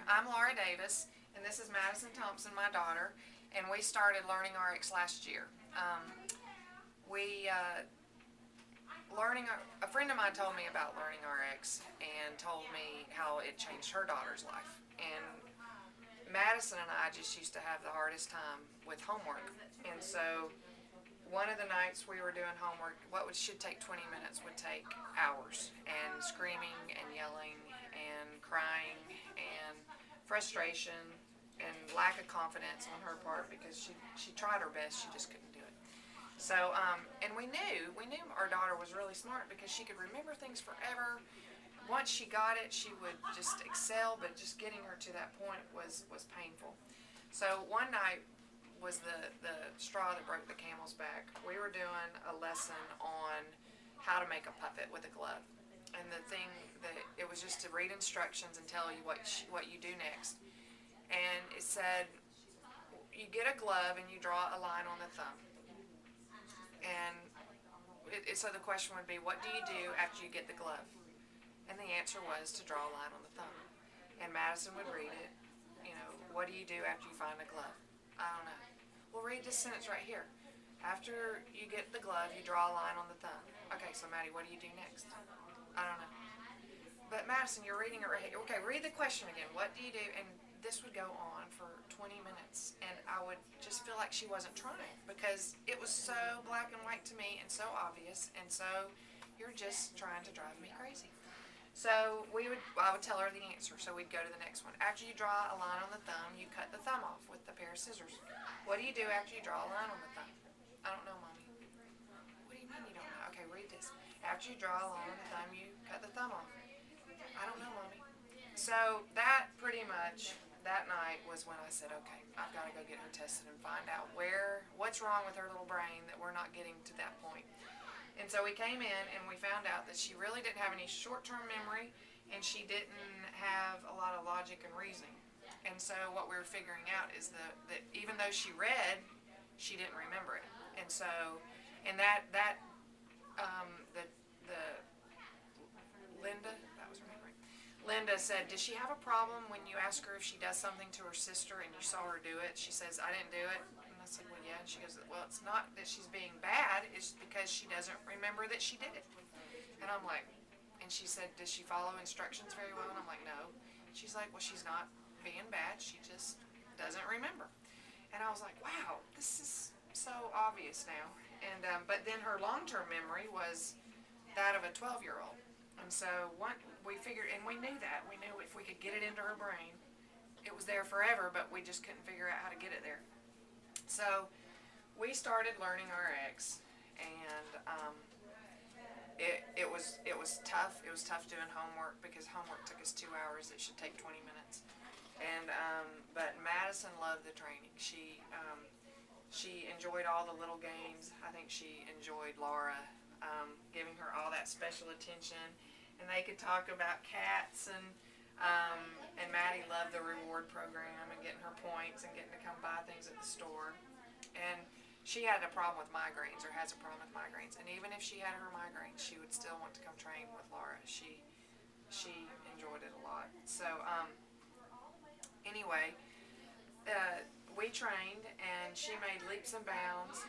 I'm Laura Davis, and this is Madison Thompson, my daughter, and we started LearningRx last year. We a friend of mine told me about LearningRx and told me how it changed her daughter's life. And Madison and I just used to have the hardest time with homework, and so one of the nights we were doing homework, what should take 20 minutes would take hours, and screaming and yelling and crying and frustration and lack of confidence on her part because she tried her best, she just couldn't do it. So, and we knew our daughter was really smart because she could remember things forever. Once she got it, she would just excel, but just getting her to that point was painful. So one night was the straw that broke the camel's back. We were doing a lesson on how to make a puppet with a glove. And the thing that it was just to read instructions and tell you what you do next. And it said, you get a glove and you draw a line on the thumb. And so the question would be, what do you do after you get the glove? And the answer was to draw a line on the thumb. And Madison would read it, what do you do after you find a glove? I don't know. Well, read this sentence right here. After you get the glove, you draw a line on the thumb. Okay, so Maddie, what do you do next? I don't know. But Madison, you're reading it right here. Okay, read the question again. What do you do? And this would go on for 20 minutes, and I would just feel like she wasn't trying because it was so black and white to me and so obvious, and so you're just trying to drive me crazy. So I would tell her the answer. So we'd go to the next one. After you draw a line on the thumb, you cut the thumb off with a pair of scissors. What do you do after you draw a line on the thumb? I don't know, Mommy. What do you mean you don't know? Okay, read this. After you draw a line on the thumb, you cut the thumb off. I don't know, Mommy. So that pretty much, that night was when I said, okay, I've got to go get her tested and find out what's wrong with her little brain that we're not getting to that point. And so we came in and we found out that she really didn't have any short-term memory and she didn't have a lot of logic and reasoning. And so what we were figuring out is that even though she read, she didn't remember it. And so, and the Linda, that was her name, right? Linda said, does she have a problem when you ask her if she does something to her sister and you saw her do it? She says, I didn't do it. I said, well, yeah. And she goes, well, it's not that she's being bad. It's because she doesn't remember that she did it. And I'm like, and she said, does she follow instructions very well? And I'm like, no. She's like, well, she's not being bad. She just doesn't remember. And I was like, wow, this is so obvious now. And but then her long-term memory was that of a 12-year-old. And so we figured, and we knew that. We knew if we could get it into her brain, it was there forever, but we just couldn't figure out how to get it there. So we started LearningRx, and it was tough. It was tough doing homework because homework took us 2 hours. It should take 20 minutes. And but Madison loved the training. She enjoyed all the little games. I think she enjoyed Laura giving her all that special attention, and they could talk about cats and Maddie loved the reward program and getting her points and getting to come buy things at the store. And she had a problem with migraines, or has a problem with migraines. And even if she had her migraines, she would still want to come train with Laura. She enjoyed it a lot. So anyway, we trained, and she made leaps and bounds.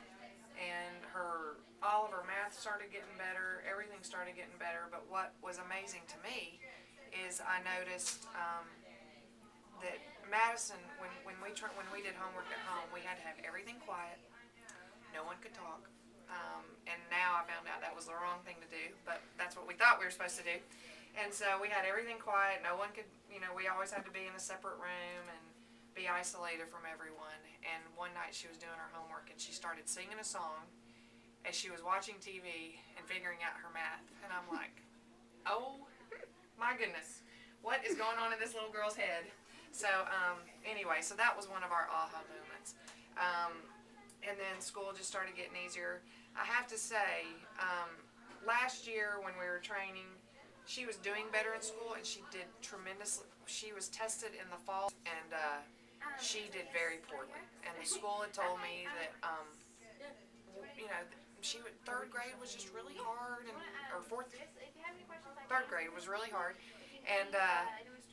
And all of her math started getting better. Everything started getting better. But what was amazing to me is I noticed that Madison, when we did homework at home, we had to have everything quiet. No one could talk. And now I found out that was the wrong thing to do, but that's what we thought we were supposed to do. And so we had everything quiet. No one could, we always had to be in a separate room and be isolated from everyone. And one night she was doing her homework and she started singing a song as she was watching TV and figuring out her math. And I'm like, oh my goodness, what is going on in this little girl's head? So anyway, so that was one of our aha moments. And then school just started getting easier. I have to say, last year when we were training, she was doing better in school, and she did tremendously. She was tested in the fall, and she did very poorly. And the school had told me that, third grade was just really hard, third grade was really hard. And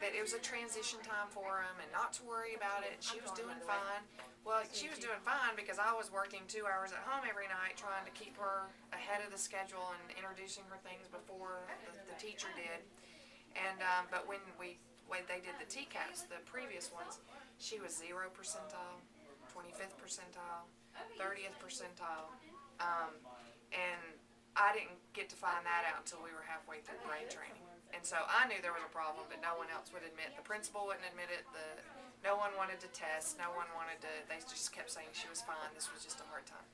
that it was a transition time for him and not to worry about it. She was doing fine. Well, she was doing fine because I was working 2 hours at home every night trying to keep her ahead of the schedule and introducing her things before the teacher did. And but when they did the TCAPs, the previous ones, she was 0 percentile, 25th percentile, 30th percentile, and I didn't get to find that out until we were halfway through brain training. And so I knew there was a problem, but no one else would admit. The principal wouldn't admit it. No one wanted to test. No one wanted to. They just kept saying she was fine. This was just a hard time.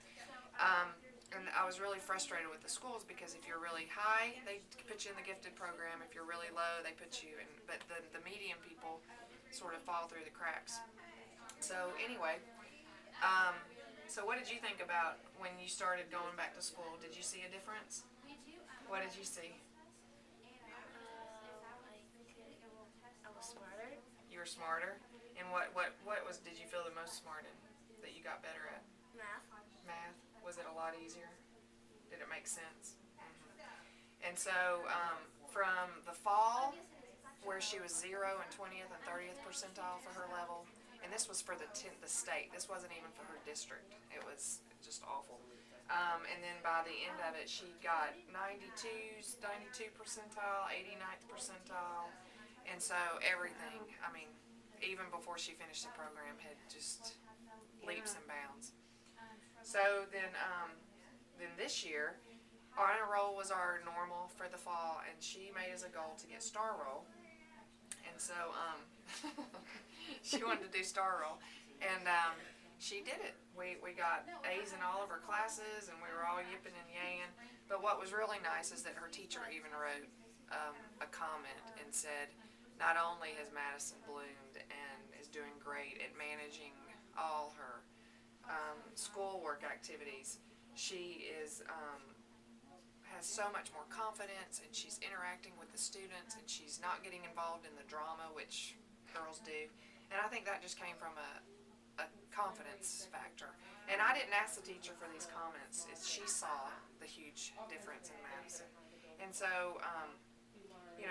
And I was really frustrated with the schools because if you're really high, they put you in the gifted program. If you're really low, they put you in. But the medium people sort of fall through the cracks. So anyway, so what did you think about when you started going back to school? Did you see a difference? What did you see? I was smarter. You were smarter? And what did you feel the most smart in that you got better at? Math. Math? Was it a lot easier? Did it make sense? And so from the fall, where she was 0 and 20th and 30th percentile for her level, and this was for the state. This wasn't even for her district. It was just awful. And then by the end of it, she got 92 percentile, 89th percentile, and so everything. I mean, even before she finished the program, had just leaps and bounds. So then this year, honor roll was our normal for the fall, and she made as a goal to get star roll. And so she wanted to do star roll, and she did it. We got A's in all of her classes, and we were all yipping and yaying. But what was really nice is that her teacher even wrote a comment and said, not only has Madison bloomed and is doing great at managing all her schoolwork activities, she is has so much more confidence, and she's interacting with the students, and she's not getting involved in the drama, which girls do. And I think that just came from a confidence factor. And I didn't ask the teacher for these comments. She saw the huge difference in Madison. And so,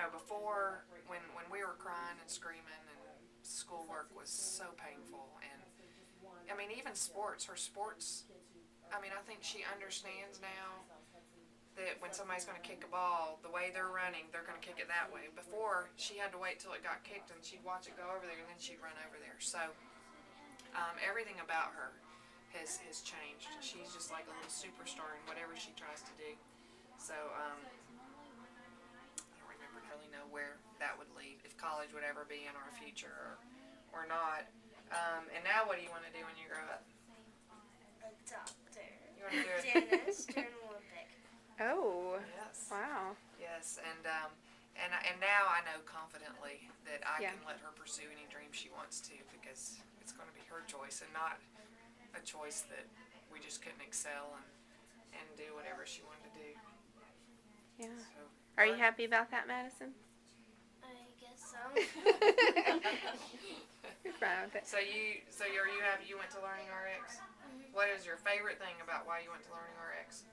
before, when we were crying and screaming and schoolwork was so painful, and I mean, even sports, her sports, I think she understands now that when somebody's going to kick a ball, the way they're running, they're going to kick it that way. Before, she had to wait till it got kicked, and she'd watch it go over there, and then she'd run over there. So everything about her has changed. She's just like a little superstar in whatever she tries to do. So I don't really know where that would lead, if college would ever be in our future or not. And now what do you want to do when you grow up? A doctor. You want to do a dentist or an Olympic. Oh. Yes. Wow. Yes, and now I know confidently that I Yeah. can let her pursue any dream she wants to, because it's going to be her choice and not a choice that we just couldn't excel and do whatever she wanted to do. Yeah. So, Are you happy about that, Madison? I guess so. You're proud of it. So are you happy you went to LearningRx? What is your favorite thing about why you went to LearningRx?